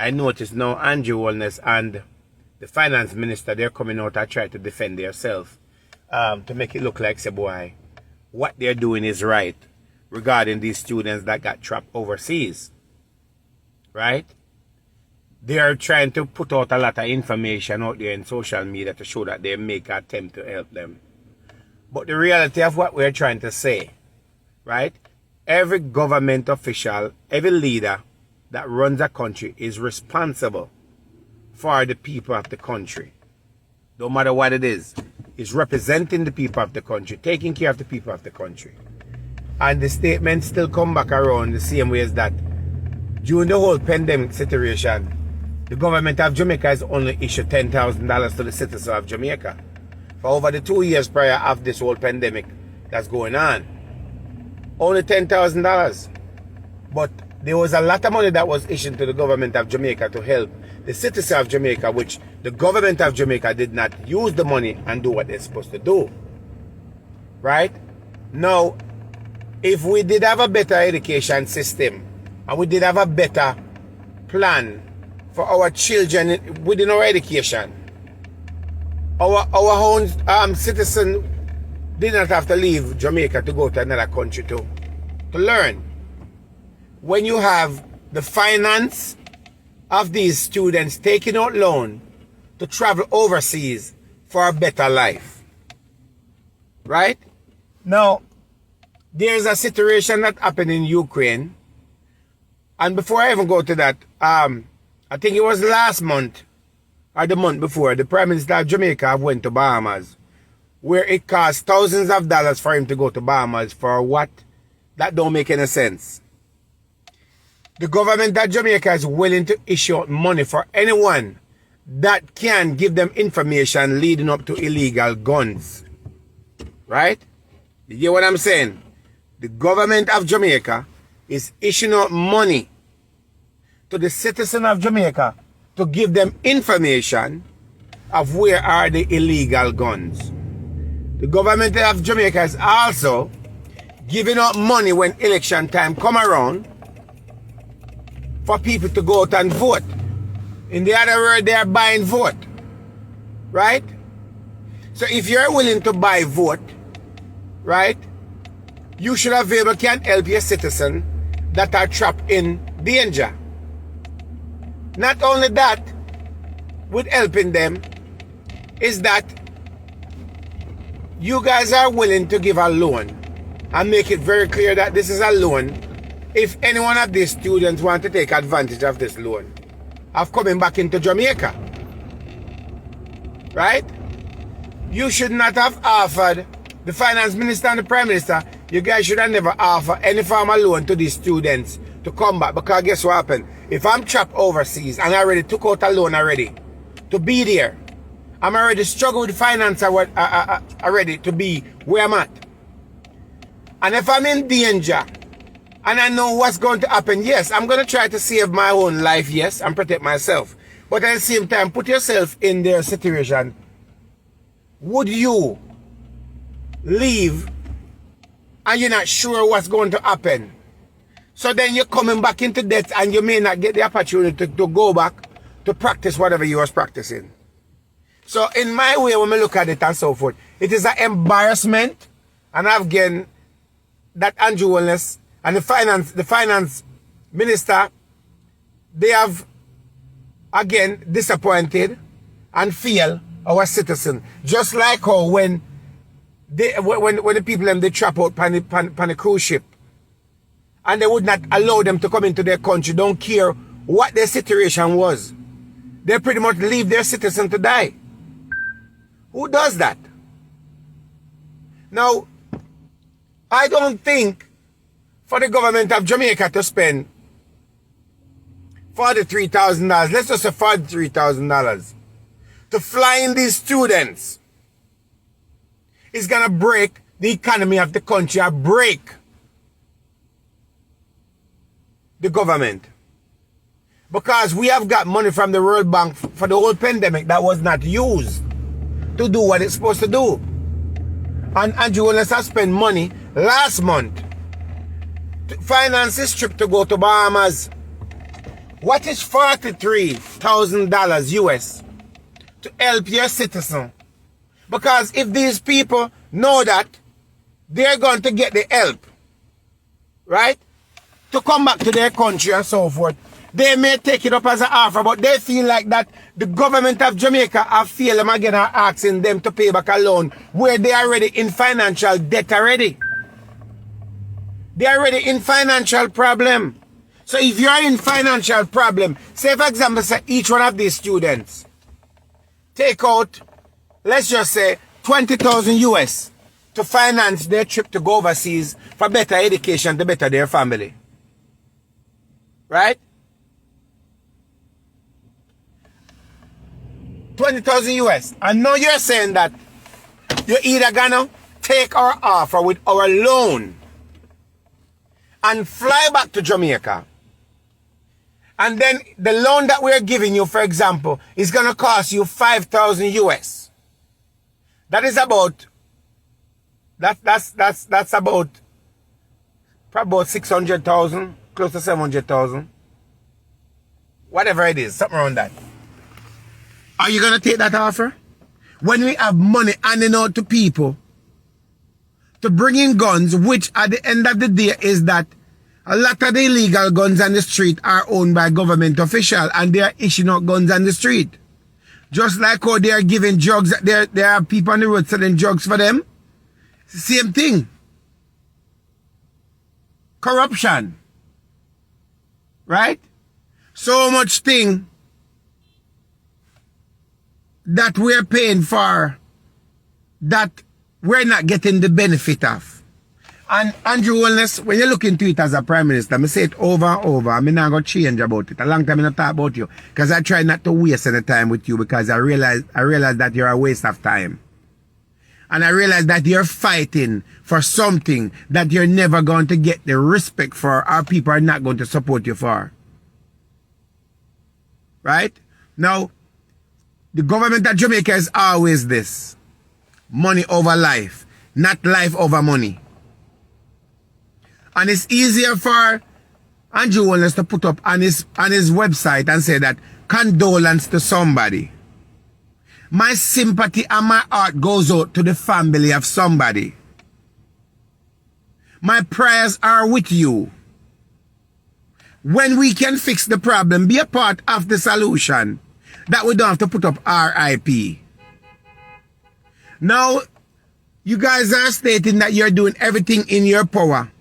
I notice now Andrew Holness and the finance minister, they're coming out and try to defend themselves to make it look like, say, boy, what they're doing is right regarding these students that got trapped overseas. Right? They are trying to put out a lot of information out there in social media to show that they make an attempt to help them. But the reality of what we're trying to say, right? Every government official, every leader that runs a country is responsible for the people of the country. No matter what it is representing the people of the country, taking care of the people of the country. And the statements still come back around the same way as that. During the whole pandemic situation, the government of Jamaica has only issued $10,000 to the citizens of Jamaica for over the 2 years prior of this whole pandemic that's going on. Only $10,000. But there was a lot of money that was issued to the government of Jamaica to help the citizens of Jamaica, which the government of Jamaica did not use the money and do what they're supposed to do. Right? Now, if we did have a better education system, and we did have a better plan for our children within our education, our own citizen did not have to leave Jamaica to go to another country to learn. When you have the finance of these students taking out loan to travel overseas for a better life. Right? Now, there's a situation that happened in Ukraine. And before I even go to that, I think it was last month or the month before, the Prime Minister of Jamaica went to Bahamas, where it cost thousands of dollars for him to go to Bahamas for what? That don't make any sense. The government of Jamaica is willing to issue out money for anyone that can give them information leading up to illegal guns. Right? You get what I'm saying? The government of Jamaica is issuing out money to the citizen of Jamaica to give them information of where are the illegal guns. The government of Jamaica is also giving out money when election time come around for people to go out and vote. In the other word, they are buying vote. Right? So if you're willing to buy vote, right, you should available can help your citizens that are trapped in danger. Not only that, with helping them, is that you guys are willing to give a loan and make it very clear that this is a loan. If any one of these students want to take advantage of this loan, of coming back into Jamaica, right? You should not have offered the finance minister and the prime minister. You guys should have never offered any form of loan to these students to come back, because guess what happened? If I'm trapped overseas and I already took out a loan already to be there, I'm already struggling with finance already to be where I'm at. And if I'm in danger and I know what's going to happen, yes, I'm going to try to save my own life, yes, and protect myself. But at the same time, put yourself in their situation. Would you leave and you're not sure what's going to happen? So then you're coming back into debt and you may not get the opportunity to go back to practice whatever you was practicing. So in my way, when we look at it and so forth, it is an embarrassment. And again, that Andrew Holness and the finance minister, they have again disappointed and failed our citizens. Just like how when the people they trap out on the cruise ship, and they would not allow them to come into their country, don't care what their situation was. They pretty much leave their citizen to die. Who does that? Now, I don't think for the government of Jamaica to spend $43,000, let's just say $43,000, to fly in these students is going to break the economy of the country, or break the government. Because we have got money from the World Bank for the whole pandemic that was not used to do what it's supposed to do. And Andrew Holness has spent money last month to finance his trip to go to Bahamas. What is $43,000 US to help your citizen? Because if these people know that they're going to get the help, right, to come back to their country and so forth, they may take it up as an offer, but they feel like that the government of Jamaica have failed them again and asking them to pay back a loan where they are already in financial debt already. They are already in financial problem. So if you are in financial problem, say for example, say each one of these students take out, let's just say 20,000 US to finance their trip to go overseas for better education to better their family. Right? 20,000 US. And now you're saying that you're either gonna take our offer with our loan and fly back to Jamaica. And then the loan that we're giving you, for example, is gonna cost you 5,000 US. That is about that's about probably about 600,000, close to 700,000. Whatever it is, something around that. Are you going to take that offer? When we have money handing out to people to bring in guns, which at the end of the day is that a lot of the illegal guns on the street are owned by government officials and they are issuing out guns on the street. Just like how they are giving drugs, there are people on the road selling drugs for them. Same thing. Corruption. Right? So much thing that we're paying for that we're not getting the benefit of. And Andrew Holness, when you look into it as a Prime Minister, I say it over and over. I'm not going to change about it. A long time I not talk about you. Because I try not to waste any time with you because I realize that you're a waste of time. And I realize that you're fighting for something that you're never going to get the respect for. Our people are not going to support you for. Right? Now, the government of Jamaica is always this. Money over life. Not life over money. And it's easier for Andrew Holness to put up on his website and say that condolence to somebody. My sympathy and my heart goes out to the family of somebody. My prayers are with you. When we can fix the problem, be a part of the solution, that we don't have to put up RIP. Now, you guys are stating that you're doing everything in your power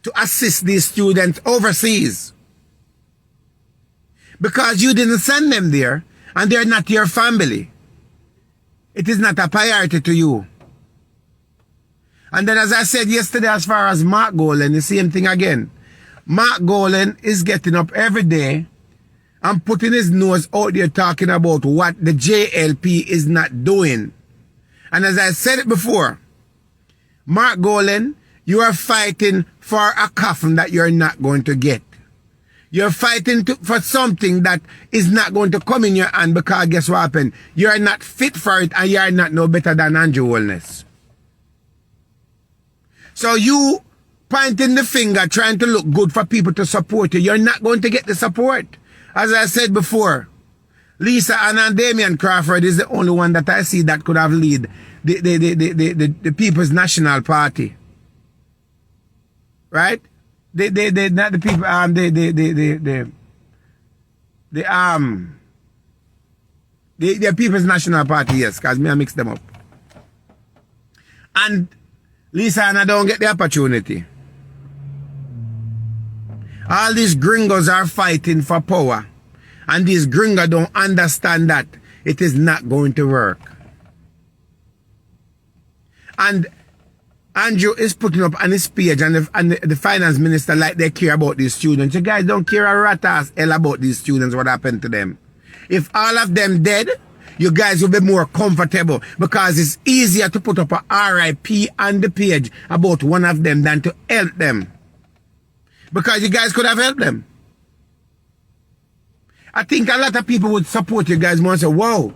to assist these students overseas. Because you didn't send them there and they're not your family. It is not a priority to you. And then as I said yesterday, as far as Mark Golan, the same thing again. Mark Golan is getting up every day and putting his nose out there talking about what the JLP is not doing. And as I said it before, Mark Golan, you are fighting for a coffin that you're not going to get. You're fighting for something that is not going to come in your hand because guess what happened? You're not fit for it and you're not no better than Andrew Holness. So you pointing the finger trying to look good for people to support you, you're not going to get the support. As I said before, Lisa and Damian Crawford is the only one that I see that could have lead the People's National Party. Right? They not the people the People's National Party, yes, because me I mix them up. And Lisa and I don't get the opportunity. All these gringos are fighting for power. And these gringos don't understand that it is not going to work. And Andrew is putting up on his page and the finance minister like they care about these students. You guys don't care a rat ass hell about these students, what happened to them. If all of them dead, you guys will be more comfortable because it's easier to put up a RIP on the page about one of them than to help them. Because you guys could have helped them. I think a lot of people would support you guys more and say, whoa.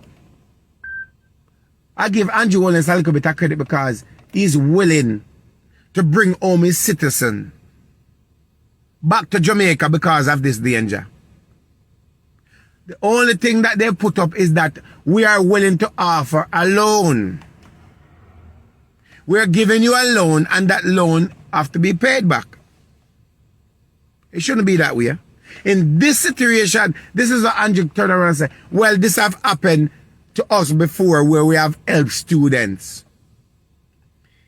I give Andrew Holness a little bit of credit because he's willing to bring home his citizen back to Jamaica because of this danger. The only thing that they put up is that we are willing to offer a loan. We're giving you a loan, and that loan have to be paid back. It shouldn't be that way. In this situation, this is what Andrew turned around and said, well, this have happened to us before where we have helped students.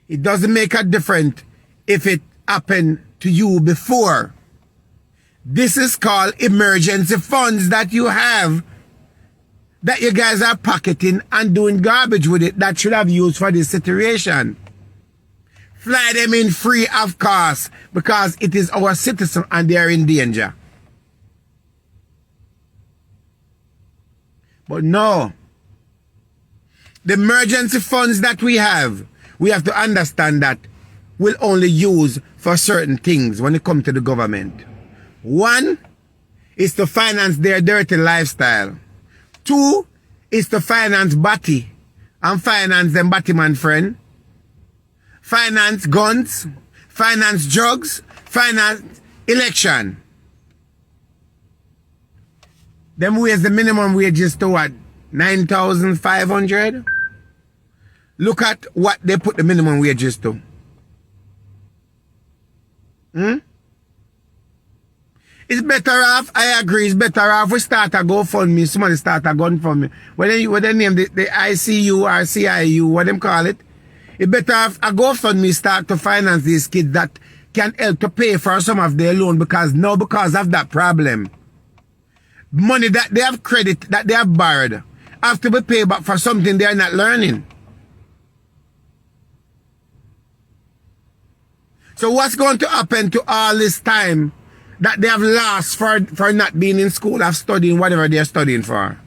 It doesn't make a difference if it happened to you before. This is called emergency funds that you have, that you guys are pocketing and doing garbage with it, that should have used for this situation. Fly them in free of cost because it is our citizens and they are in danger. But no. The emergency funds that we have to understand that will only use for certain things when it comes to the government. One is to finance their dirty lifestyle. Two is to finance Batty and finance them Batman friend. Finance guns, finance drugs, finance election. Them raise the minimum wages to what? 9,500? Look at what they put the minimum wages to. It's better off, I agree, it's better off we start a GoFundMe, somebody start a GoFundMe. What they name the ICU or CIU, what them call it? It better have a GoFundMe start to finance these kids that can help to pay for some of their loan because of that problem. Money that they have credit, that they have borrowed, have to be paid back for something they are not learning. So what's going to happen to all this time that they have lost for not being in school, of studying whatever they are studying for?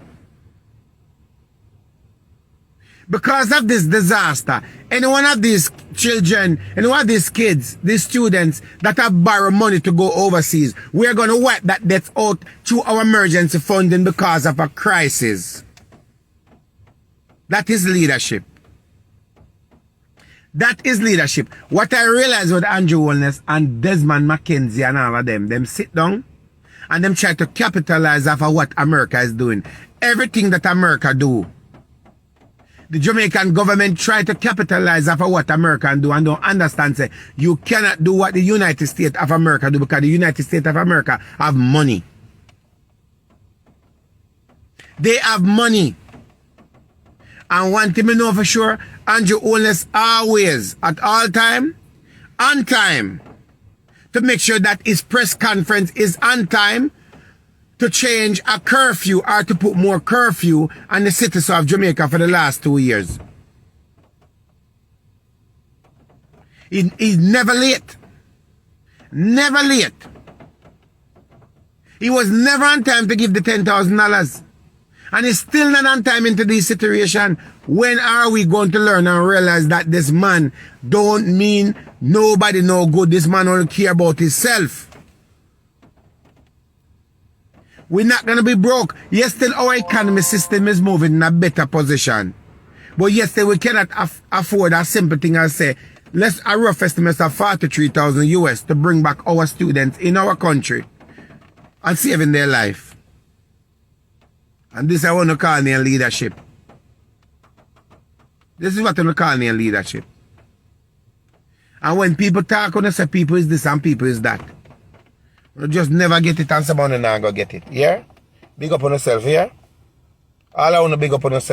Because of this disaster, any one of these children, any one of these kids, these students that have borrowed money to go overseas, we're going to wipe that debt out through our emergency funding because of a crisis. That is leadership. That is leadership. What I realized with Andrew Holness and Desmond McKenzie and all of them sit down and them try to capitalize off of what America is doing. Everything that America do, the Jamaican government try to capitalize off of what America do and don't understand, say, you cannot do what the United States of America do because the United States of America have money. They have money. And one thing I know for sure, Andrew Holness always, at all time, on time, to make sure that his press conference is on time, to change a curfew or to put more curfew on the citizens of Jamaica for the last 2 years. He's never late. Never late. He was never on time to give the $10,000. And he's still not on time into this situation. When are we going to learn and realize that this man don't mean nobody no good? This man only care about himself. We're not going to be broke. Yes, still our economy system is moving in a better position. But yes, still we cannot afford a simple thing as say, let's a rough estimate of 43,000 US to bring back our students in our country and saving their life. And this I want to call me leadership. This is what I want to call me leadership. And when people talk, when they say people is this and people is that, you just never get it and somebody not go get it. Yeah? Big up on yourself, yeah? All I want to big up on yourself.